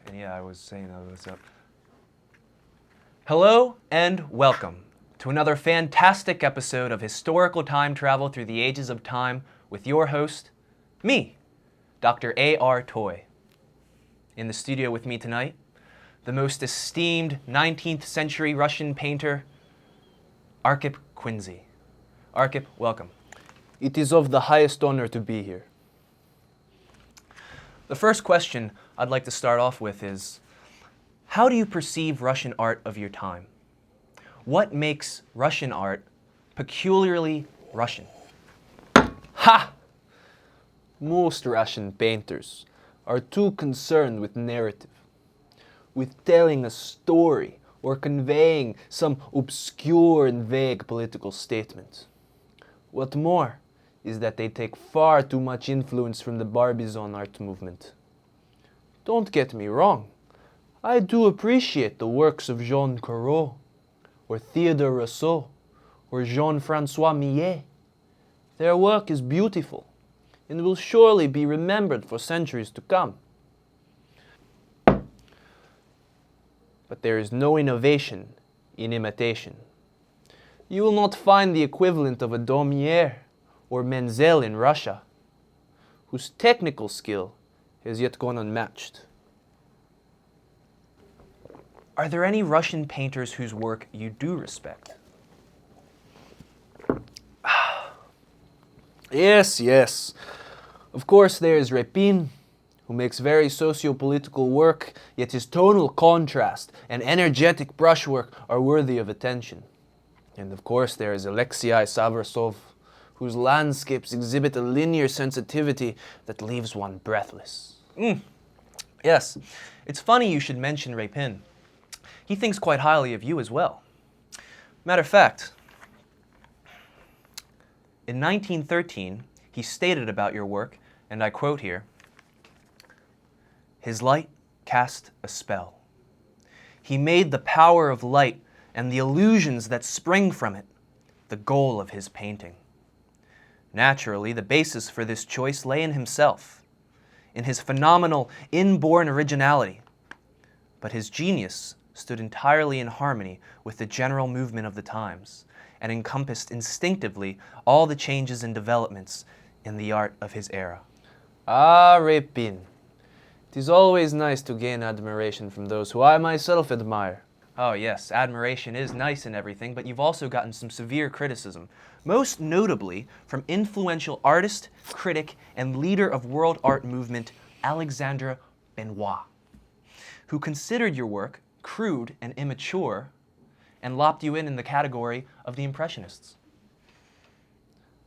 And yeah, I was saying that was up. Hello and welcome to another fantastic episode of Historical Time Travel Through the Ages of Time with your host, me, Dr. A.R. Toy. In the studio with me tonight, the most esteemed 19th century Russian painter, Arkhip Kuindzhi. Arkhip, welcome. It is of the highest honor to be here. The first question I'd like to start off with is, how do you perceive Russian art of your time? What makes Russian art peculiarly Russian? Ha! Most Russian painters are too concerned with narrative, with telling a story or conveying some obscure and vague political statement. What more is that they take far too much influence from the Barbizon art movement. Don't get me wrong, I do appreciate the works of Jean Corot, or Theodore Rousseau, or Jean-Francois Millet. Their work is beautiful and will surely be remembered for centuries to come. But there is no innovation in imitation. You will not find the equivalent of a Daumier or Menzel in Russia, whose technical skill has yet gone unmatched. Are there any Russian painters whose work you do respect? Yes. Of course there is Repin, who makes very socio-political work, yet his tonal contrast and energetic brushwork are worthy of attention. And of course there is Alexei Savrasov, whose landscapes exhibit a linear sensitivity that leaves one breathless. Yes, it's funny you should mention Repin. He thinks quite highly of you as well. Matter of fact, in 1913, he stated about your work, and I quote here, "His light cast a spell. He made the power of light and the illusions that spring from it the goal of his painting." Naturally, the basis for this choice lay in himself, in his phenomenal, inborn originality. But his genius stood entirely in harmony with the general movement of the times and encompassed instinctively all the changes and developments in the art of his era. Ah, Repin. It is always nice to gain admiration from those who I myself admire. Oh yes, admiration is nice and everything, but you've also gotten some severe criticism, most notably from influential artist, critic, and leader of world art movement, Alexandre Benoit, who considered your work crude and immature and lopped you in the category of the Impressionists.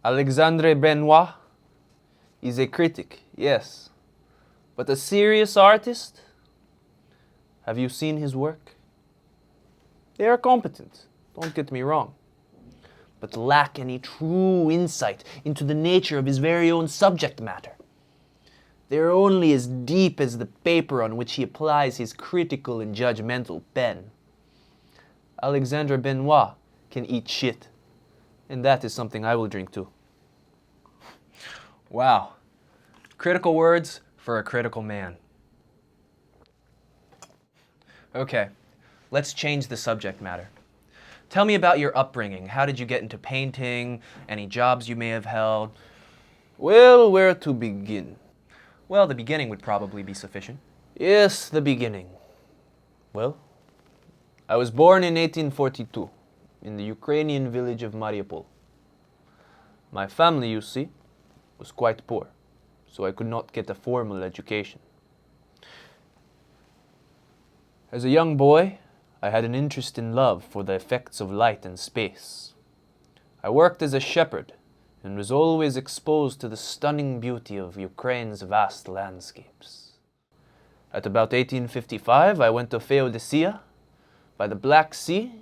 Alexandre Benoit is a critic, yes, but a serious artist? Have you seen his work? They are competent, don't get me wrong, but lack any true insight into the nature of his very own subject matter. They are only as deep as the paper on which he applies his critical and judgmental pen. Alexandre Benoit can eat shit, and that is something I will drink to. Wow. Critical words for a critical man. Okay, let's change the subject matter. Tell me about your upbringing. How did you get into painting? Any jobs you may have held? Well, where to begin? Well, the beginning would probably be sufficient. Yes, the beginning. Well, I was born in 1842 in the Ukrainian village of Mariupol. My family, you see, was quite poor, so I could not get a formal education. As a young boy, I had an interest in love for the effects of light and space. I worked as a shepherd and was always exposed to the stunning beauty of Ukraine's vast landscapes. At about 1855, I went to Feodosia, by the Black Sea,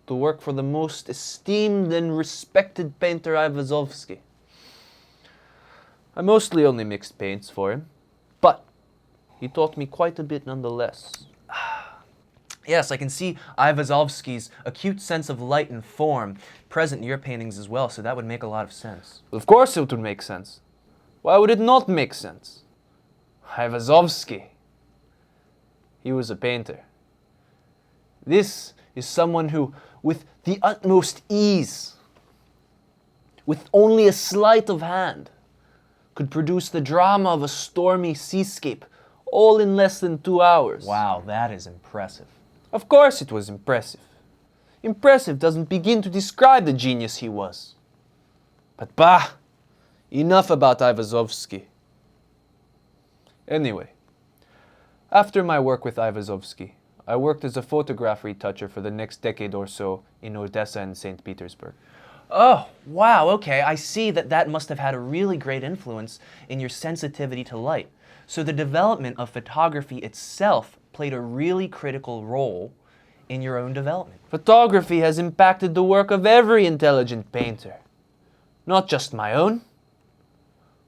to work for the most esteemed and respected painter Ayvazovsky. I mostly only mixed paints for him, but he taught me quite a bit nonetheless. Yes, I can see Ayvazovsky's acute sense of light and form present in your paintings as well, so that would make a lot of sense. Of course it would make sense. Why would it not make sense? Ayvazovsky. He was a painter. This is someone who, with the utmost ease, with only a sleight of hand, could produce the drama of a stormy seascape all in less than 2 hours. Wow, that is impressive. Of course it was impressive. Impressive doesn't begin to describe the genius he was. But bah! Enough about Aivazovsky. Anyway, after my work with Aivazovsky, I worked as a photograph retoucher for the next decade or so in Odessa and St. Petersburg. Oh, wow, okay. I see that must have had a really great influence in your sensitivity to light. So the development of photography itself played a really critical role in your own development. Photography has impacted the work of every intelligent painter, not just my own.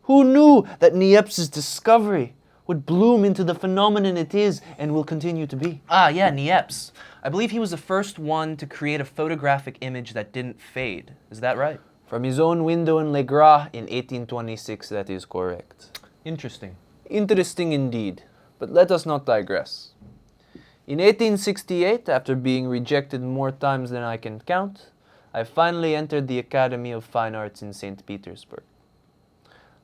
Who knew that Niepce's discovery would bloom into the phenomenon it is and will continue to be? Ah, yeah, Niepce. I believe he was the first one to create a photographic image that didn't fade. Is that right? From his own window in Le Gras in 1826, that is correct. Interesting. Interesting indeed, but let us not digress. In 1868, after being rejected more times than I can count, I finally entered the Academy of Fine Arts in St. Petersburg.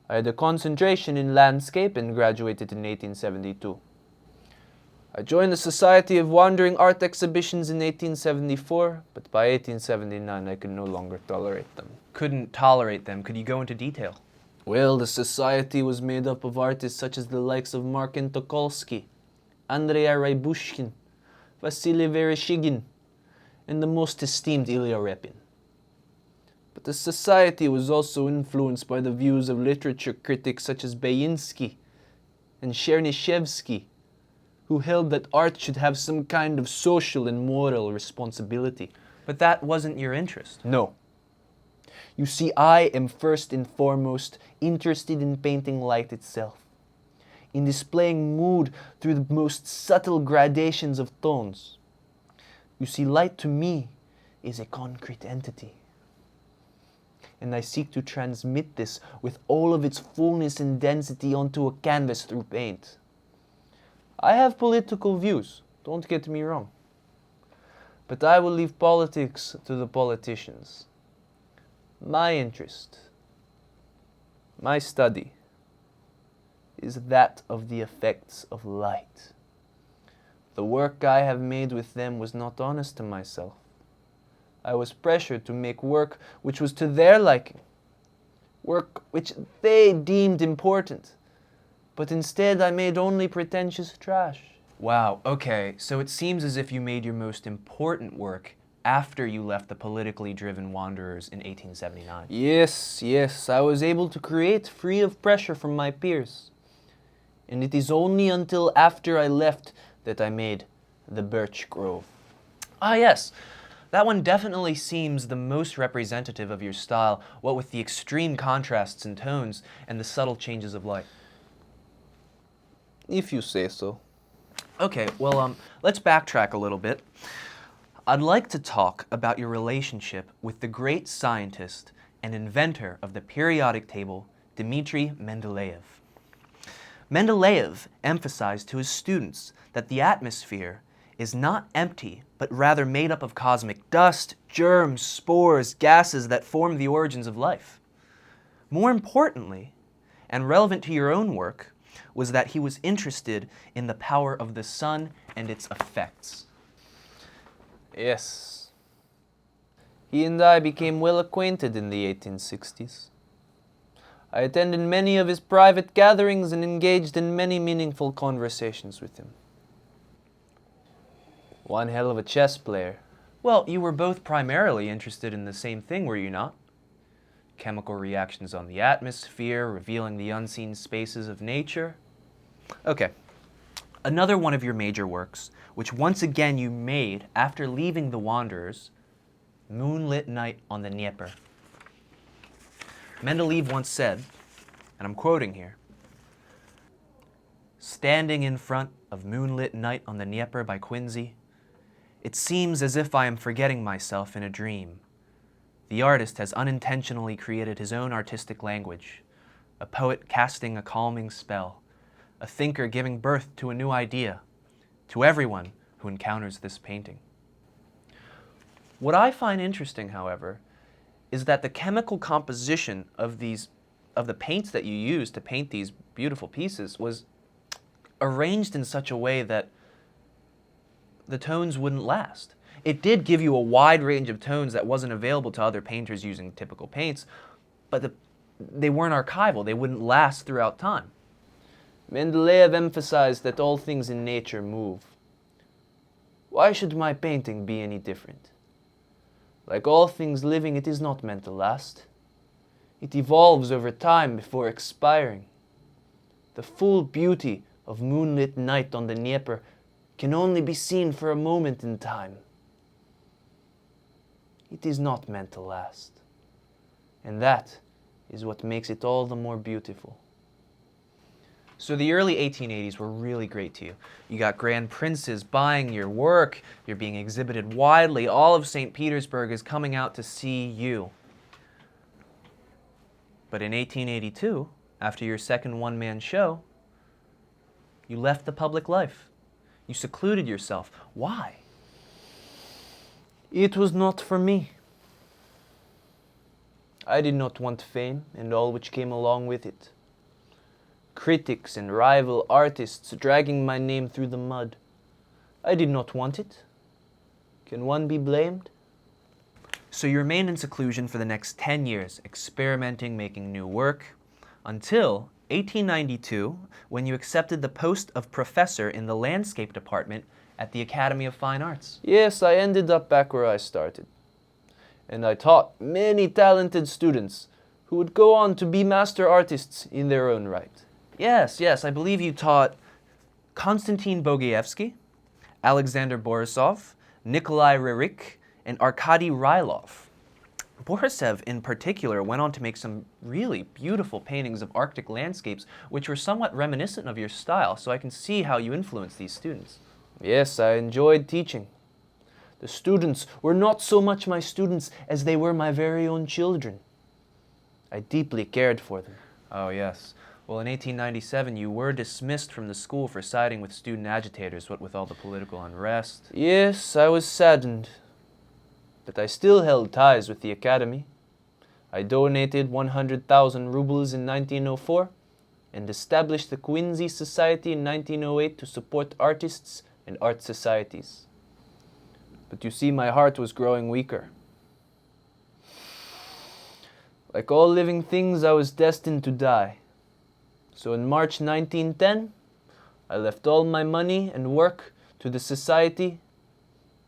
I had a concentration in landscape and graduated in 1872. I joined the Society of Wandering Art Exhibitions in 1874, but by 1879 I could no longer tolerate them. Couldn't tolerate them. Could you go into detail? Well, the society was made up of artists such as the likes of Markin Tokolsky, Andrei Raibushkin, Vasily Vereshchagin, and the most esteemed Ilya Repin. But the society was also influenced by the views of literature critics such as Bayinsky and Chernyshevsky, who held that art should have some kind of social and moral responsibility. But that wasn't your interest. No. You see, I am first and foremost interested in painting light itself, in displaying mood through the most subtle gradations of tones. You see, light to me is a concrete entity, and I seek to transmit this with all of its fullness and density onto a canvas through paint. I have political views, don't get me wrong, but I will leave politics to the politicians. My interest, my study, is that of the effects of light. The work I have made with them was not honest to myself. I was pressured to make work which was to their liking, work which they deemed important, but instead I made only pretentious trash. Wow, okay, so it seems as if you made your most important work after you left the politically driven Wanderers in 1879. Yes, I was able to create free of pressure from my peers. And it is only until after I left that I made The Birch Grove. Ah, yes. That one definitely seems the most representative of your style, what with the extreme contrasts in tones and the subtle changes of light. If you say so. Okay, well, let's backtrack a little bit. I'd like to talk about your relationship with the great scientist and inventor of the periodic table, Dmitri Mendeleev. Mendeleev emphasized to his students that the atmosphere is not empty, but rather made up of cosmic dust, germs, spores, gases that form the origins of life. More importantly, and relevant to your own work, was that he was interested in the power of the sun and its effects. Yes. He and I became well acquainted in the 1860s. I attended many of his private gatherings and engaged in many meaningful conversations with him. One hell of a chess player. Well, you were both primarily interested in the same thing, were you not? Chemical reactions on the atmosphere, revealing the unseen spaces of nature. Okay. Another one of your major works, which once again you made after leaving the Wanderers, Moonlit Night on the Dnieper. Mendeleev once said, and I'm quoting here, "Standing in front of Moonlit Night on the Dnieper by Kuindzhi, it seems as if I am forgetting myself in a dream. The artist has unintentionally created his own artistic language, a poet casting a calming spell, a thinker giving birth to a new idea, to everyone who encounters this painting. What I find interesting, however, is that the chemical composition of the paints that you use to paint these beautiful pieces was arranged in such a way that the tones wouldn't last. It did give you a wide range of tones that wasn't available to other painters using typical paints, but they weren't archival. They wouldn't last throughout time. Mendeleev emphasized that all things in nature move. Why should my painting be any different? Like all things living, it is not meant to last. It evolves over time before expiring. The full beauty of moonlit night on the Dnieper can only be seen for a moment in time. It is not meant to last. And that is what makes it all the more beautiful. So the early 1880s were really great to you. You got grand princes buying your work, you're being exhibited widely, all of St. Petersburg is coming out to see you. But in 1882, after your second one-man show, you left the public life. You secluded yourself. Why? It was not for me. I did not want fame and all which came along with it. Critics and rival artists dragging my name through the mud. I did not want it. Can one be blamed? So you remained in seclusion for the next 10 years, experimenting, making new work, until 1892, when you accepted the post of professor in the landscape department at the Academy of Fine Arts. Yes, I ended up back where I started. And I taught many talented students who would go on to be master artists in their own right. Yes, I believe you taught Konstantin Bogaevsky, Alexander Borisov, Nikolai Rerik, and Arkady Rylov. Borisev, in particular, went on to make some really beautiful paintings of Arctic landscapes, which were somewhat reminiscent of your style, so I can see how you influenced these students. Yes, I enjoyed teaching. The students were not so much my students as they were my very own children. I deeply cared for them. Oh, yes. Well, in 1897, you were dismissed from the school for siding with student agitators, what with all the political unrest. Yes, I was saddened. But I still held ties with the academy. I donated 100,000 rubles in 1904 and established the Kuindzhi Society in 1908 to support artists and art societies. But you see, my heart was growing weaker. Like all living things, I was destined to die. So in March 1910, I left all my money and work to the society,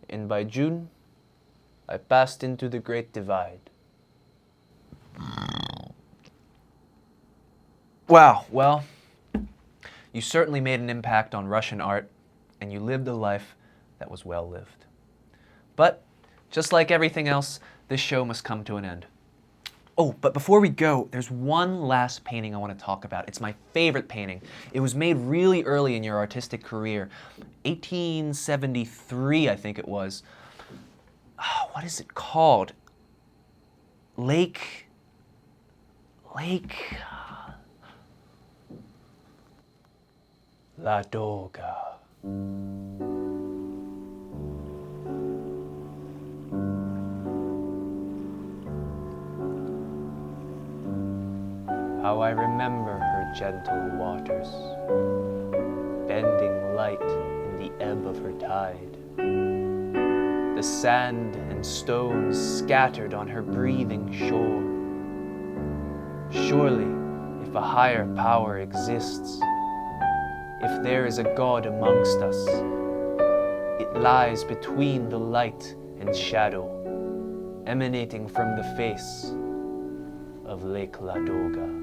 and by June, I passed into the Great Divide. Wow, well, you certainly made an impact on Russian art, and you lived a life that was well lived. But, just like everything else, this show must come to an end. Oh, but before we go, there's one last painting I want to talk about. It's my favorite painting. It was made really early in your artistic career. 1873, I think it was. Oh, what is it called? Lake... Ladoga. How I remember her gentle waters, bending light in the ebb of her tide. The sand and stones scattered on her breathing shore. Surely, if a higher power exists, if there is a God amongst us, it lies between the light and shadow, emanating from the face of Lake Ladoga.